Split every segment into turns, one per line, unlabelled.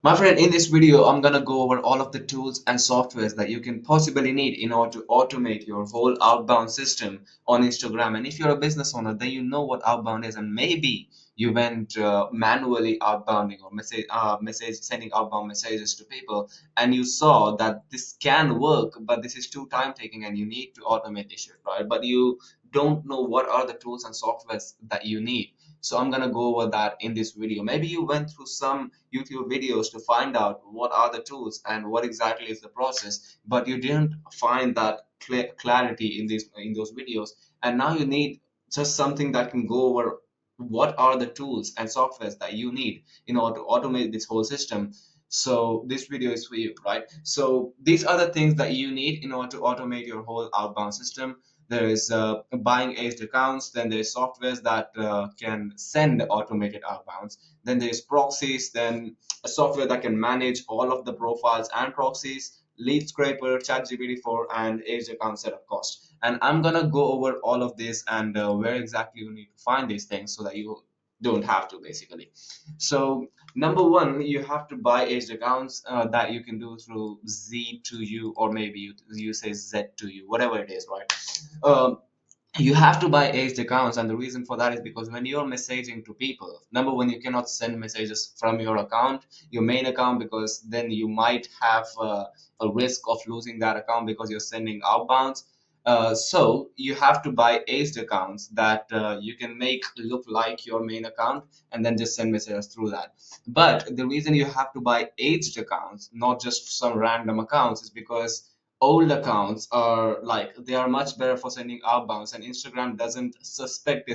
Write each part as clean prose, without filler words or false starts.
My friend, in this video, I'm gonna go over all of the tools and softwares that you can possibly need in order to automate your whole outbound system on Instagram. And if you're a business owner, then you know what outbound is, and maybe you went manually outbounding or message sending outbound messages to people, and you saw that this can work, but this is too time taking, and you need to automate this shit, right? But you don't know what are the tools and softwares that you need. So I'm gonna go over that in this video. Maybe you went through some YouTube videos to find out what are the tools and what exactly is the process, but you didn't find that clarity in those videos, and now you need just something that can go over what are the tools and softwares that you need in order to automate this whole system. So this video is for you, right? So these are the things that you need in order to automate your whole outbound system. There is buying aged accounts, then there's softwares that can send automated outbounds, then there's proxies, then a software that can manage all of the profiles and proxies, lead scraper, ChatGPT 4, and aged account setup cost. And I'm gonna go over all of this and where exactly you need to find these things so that you don't have to basically. So number one, you have to buy aged accounts that you can do through Z2U, or maybe you say Z2U, whatever it is, right? You have to buy aged accounts, and the reason for that is because when you're messaging to people, number one, you cannot send messages from your account, your main account, because then you might have a risk of losing that account because you're sending outbounds. So you have to buy aged accounts that you can make look like your main account, and then just send messages through that. But the reason you have to buy aged accounts, not just some random accounts, is because old accounts are like they are much better for sending outbounds, and Instagram doesn't suspect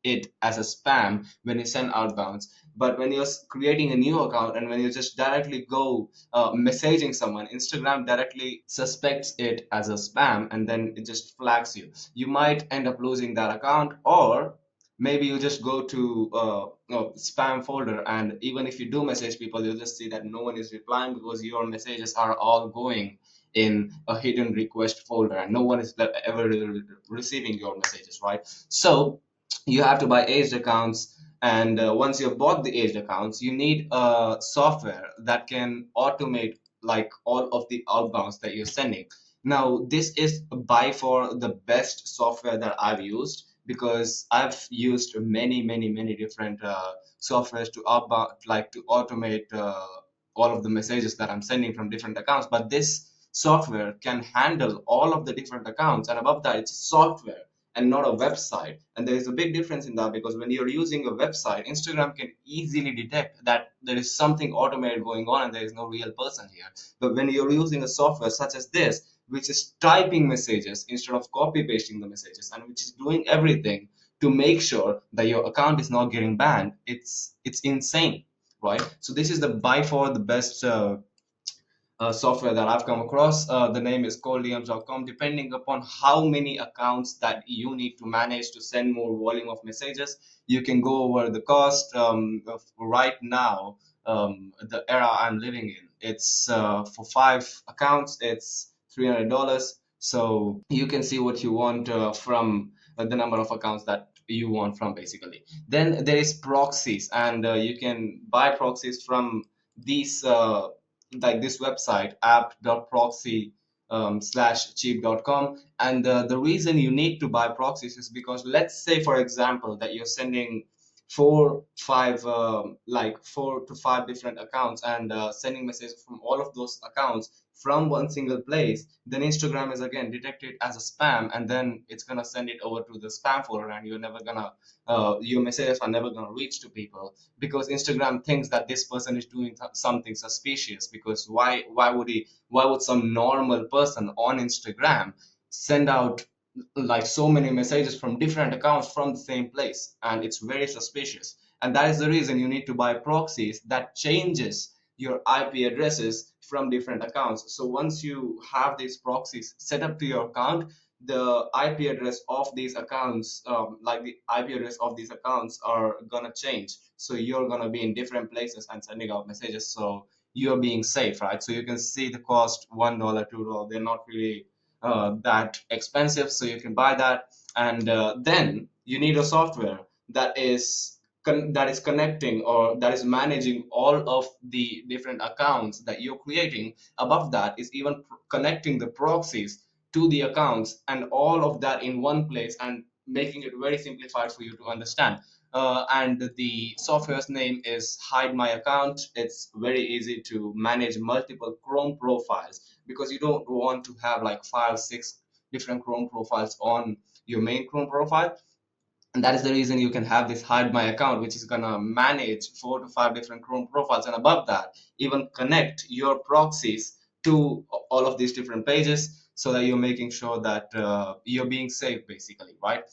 it as a spam when you send outbounds. But when you're creating a new account and when you just directly go messaging someone, Instagram directly suspects it as a spam, and then it just flags you. You might end up losing that account, or maybe you just go to spam folder, and even if you do message people, you'll just see that no one is replying because your messages are all going in a hidden request folder, and no one is ever receiving your messages, right? So you have to buy aged accounts, and once you've bought the aged accounts, you need a software that can automate like all of the outbounds that you're sending. Now this is by far the best software that I've used, because I've used many different softwares to outbound, like to automate all of the messages that I'm sending from different accounts. But this software can handle all of the different accounts, and above that, it's software and not a website. And there is a big difference in that, because when you're using a website, Instagram can easily detect that there is something automated going on and there is no real person here. But when you're using a software such as this, which is typing messages instead of copy pasting the messages, and which is doing everything to make sure that your account is not getting banned, it's insane, right? So this is the by far the best software that I've come across. The name is colddms.com. Depending upon how many accounts that you need to manage to send more volume of messages, you can go over the cost. Right now, the era I'm living in, it's for 5 accounts, it's $300. So you can see what you want from the number of accounts that you want from, basically. Then there is proxies, and you can buy proxies from these like this website, app.proxy slash cheap.com. And the reason you need to buy proxies is because, let's say for example, that you're sending like 4 to 5 different accounts, and sending messages from all of those accounts from one single place, then Instagram is again detected as a spam, and then it's gonna send it over to the spam folder, and you're never gonna your messages are never gonna reach to people, because Instagram thinks that this person is doing something suspicious. Because why would some normal person on Instagram send out like so many messages from different accounts from the same place? And it's very suspicious. And that is the reason you need to buy proxies that changes your IP addresses from different accounts. So once you have these proxies set up to your account, the IP address of these accounts, like the IP address of these accounts, are gonna change. So you're gonna be in different places and sending out messages. So you're being safe, right? So you can see the cost, $1, $2. They're not really that expensive, so you can buy that. And then you need a software that is that is connecting or that is managing all of the different accounts that you're creating. Above that is even connecting the proxies to the accounts, and all of that in one place, and making it very simplified for you to understand. And the software's name is Hide My Account. It's very easy to manage multiple Chrome profiles, because you don't want to have like 5 6 different Chrome profiles on your main Chrome profile. And that is the reason you can have this Hide My Account, which is gonna manage 4 to 5 different Chrome profiles, and above that even connect your proxies to all of these different pages, so that you're making sure that you're being safe basically, right?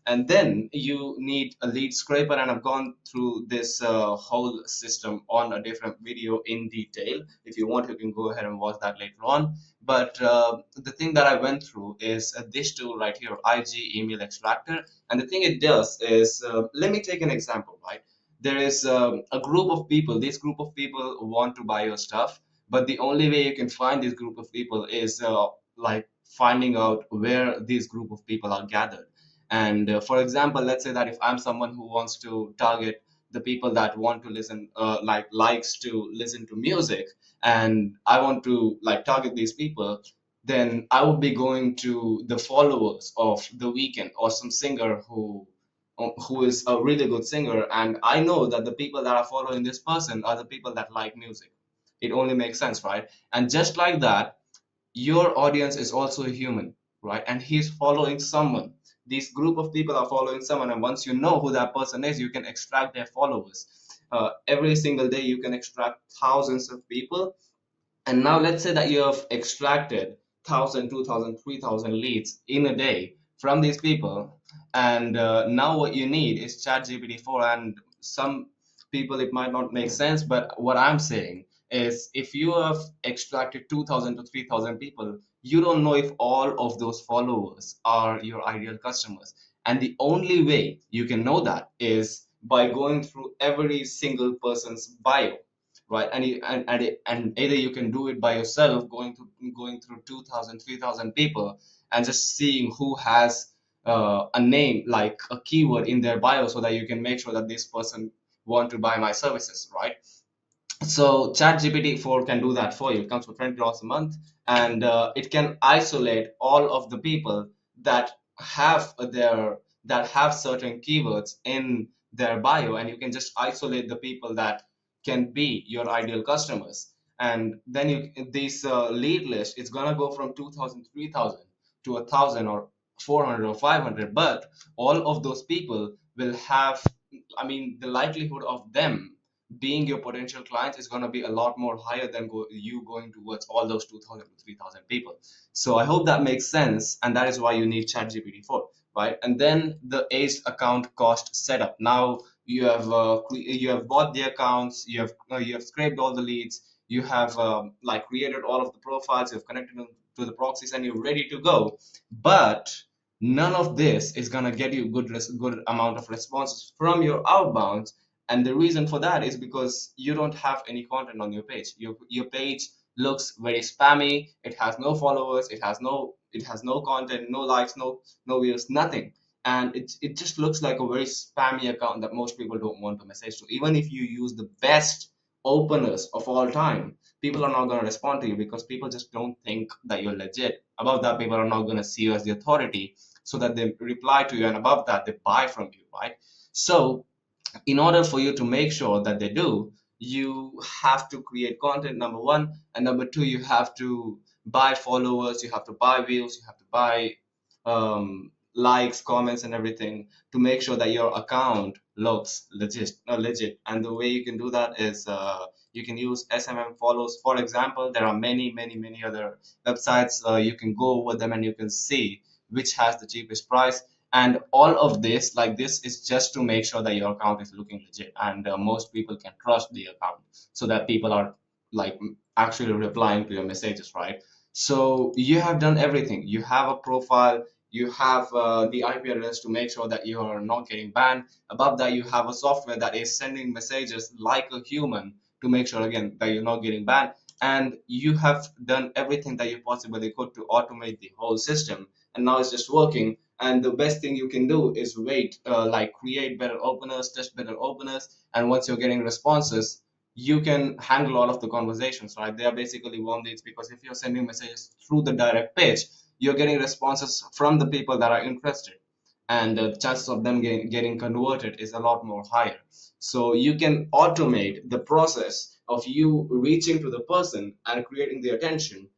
And then you need a lead scraper, and I've gone through this whole system on a different video in detail. If you want, you can go ahead and watch that later on. But the thing that I went through is this tool right here, IG Email Extractor. And the thing it does is, let me take an example, right? There is a group of people. This group of people want to buy your stuff, but the only way you can find this group of people is like finding out where this group of people are gathered. And for example, let's say that if I'm someone who wants to target the people that want to listen, like likes to listen to music, and I want to like target these people, then I would be going to the followers of The Weeknd or some singer who is a really good singer, and I know that the people that are following this person are the people that like music. It only makes sense, right? And just like that, your audience is also a human, right? And he's following someone. This group of people are following someone, and once you know who that person is, you can extract their followers. Every single day, you can extract thousands of people, and now let's say that you have extracted 1,000, 2,000, 3,000 leads in a day from these people. And now what you need is ChatGPT 4. And some people, it might not make sense, but what I'm saying is, if you have extracted 2,000 to 3,000 people, you don't know if all of those followers are your ideal customers. And the only way you can know that is by going through every single person's bio, right? And either you can do it by yourself, going through 2,000, 3,000 people, and just seeing who has a name like a keyword in their bio, so that you can make sure that this person want to buy my services, right? So ChatGPT 4 can do that for you. It comes for $20 a month, and it can isolate all of the people that have certain keywords in their bio, and you can just isolate the people that can be your ideal customers. And then this lead list, it's gonna go from 2,000, 3,000 to 1,000 or 400 or 500, but all of those people will have, I mean, the likelihood of them being your potential clients is going to be a lot more higher than you going towards all those 2,000 to 3,000 people. So I hope that makes sense, and that is why you need ChatGPT 4, right? And then the ACE account cost setup. Now you have bought the accounts, you have scraped all the leads, you have like created all of the profiles, you've connected them to the proxies, and you're ready to go. But none of this is going to get you good amount of responses from your outbounds. And the reason for that is because you don't have any content on your page. Your page looks very spammy. It has no followers. It has no content, no likes, no views, nothing. And it just looks like a very spammy account that most people don't want to message to. Even if you use the best openers of all time, people are not going to respond to you, because people just don't think that you're legit. Above that, people are not going to see you as the authority, so that they reply to you, and above that, they buy from you, right? So in order for you to make sure that they do, you have to create content, number one, and number two, you have to buy followers, you have to buy views, you have to buy likes, comments, and everything, to make sure that your account looks legit. And the way you can do that is, you can use SMM follows. For example, there are many other websites. You can go over them, and you can see which has the cheapest price. And all of this, like this, is just to make sure that your account is looking legit, and most people can trust the account, so that people are like actually replying to your messages, right? So you have done everything. You have a profile, you have the IP address to make sure that you are not getting banned. Above that, you have a software that is sending messages like a human, to make sure again that you're not getting banned. And you have done everything that you possibly could to automate the whole system, and now it's just working. And the best thing you can do is wait, like create better openers, test better openers, and once you're getting responses, you can handle all of the conversations, right? They are basically warm leads, because if you're sending messages through the direct page, you're getting responses from the people that are interested, and the chances of them getting converted is a lot more higher. So you can automate the process of you reaching to the person and creating the attention.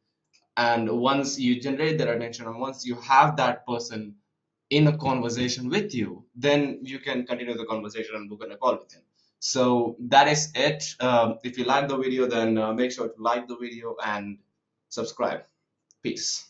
And once you generate their attention, and once you have that person in a conversation with you, then you can continue the conversation and book in a call with him. So that is it. If you like the video, then make sure to like the video and subscribe. Peace.